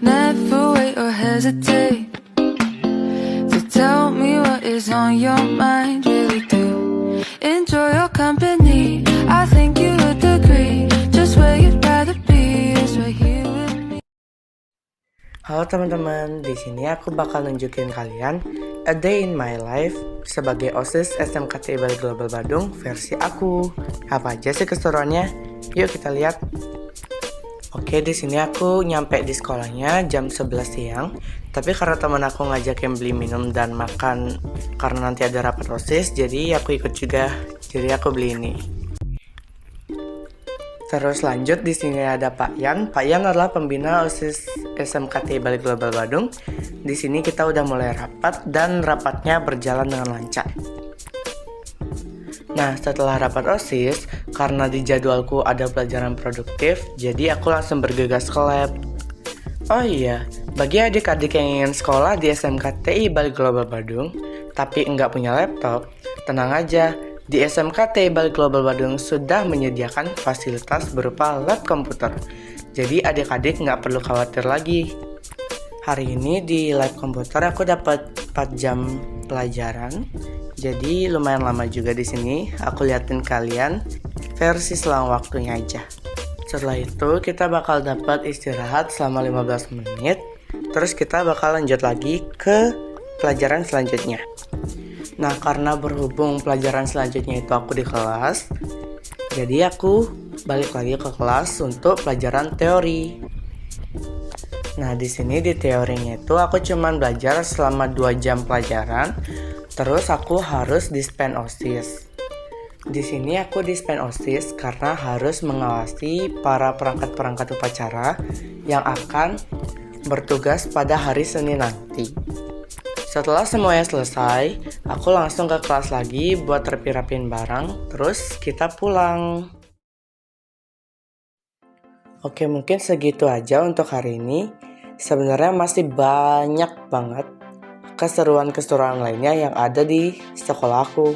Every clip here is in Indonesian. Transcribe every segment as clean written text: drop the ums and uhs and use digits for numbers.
Never wait or hesitate to tell me what is on your mind. Really do enjoy your company. I think you would agree. Just where you'd rather be is right here with me. Halo teman-teman, di sini aku bakal nunjukin kalian a day in my life sebagai OSIS SMKT Bali Global Badung versi aku. Apa aja sih keseruannya? Yuk kita lihat. Oke, di sini aku nyampe di sekolahnya jam 11 siang. Tapi karena teman aku ngajakin beli minum dan makan karena nanti ada rapat OSIS, jadi aku ikut juga. Jadi aku beli ini. Terus lanjut, di sini ada Pak Yan. Pak Yan adalah pembina OSIS SMKT Bali Global Badung. Di sini kita udah mulai rapat dan rapatnya berjalan dengan lancar. Nah, setelah rapat OSIS, karena di jadwalku ada pelajaran produktif, jadi aku langsung bergegas ke lab. Oh iya, bagi adik-adik yang ingin sekolah di SMKTI Bali Global Badung, tapi nggak punya laptop, tenang aja, di SMKTI Bali Global Badung sudah menyediakan fasilitas berupa lab komputer. Jadi adik-adik nggak perlu khawatir lagi. Hari ini di lab komputer aku dapat 4 jam pelajaran. Jadi lumayan lama juga di sini. Aku liatin kalian versi selang waktunya aja. Setelah itu kita bakal dapat istirahat selama 15 menit. Terus kita bakal lanjut lagi ke pelajaran selanjutnya. Nah, karena berhubung pelajaran selanjutnya itu aku di kelas, jadi aku balik lagi ke kelas untuk pelajaran teori. Nah, di sini di teorinya itu aku cuman belajar selama 2 jam pelajaran. Terus aku harus dispen OSIS. Di sini aku dispen OSIS karena harus mengawasi para perangkat-perangkat upacara yang akan bertugas pada hari Senin nanti. Setelah semuanya selesai, aku langsung ke kelas lagi buat rapi-rapiin barang, terus kita pulang. Oke, mungkin segitu aja untuk hari ini. Sebenarnya masih banyak banget keseruan-keseruan lainnya yang ada di sekolahku.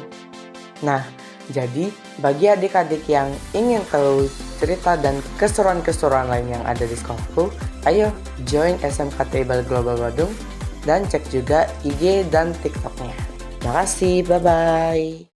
Nah, jadi bagi adik-adik yang ingin tahu cerita dan keseruan-keseruan lain yang ada di sekolahku, ayo join SMKT Bali Global Badung dan cek juga IG dan TikToknya. Terima kasih, bye-bye.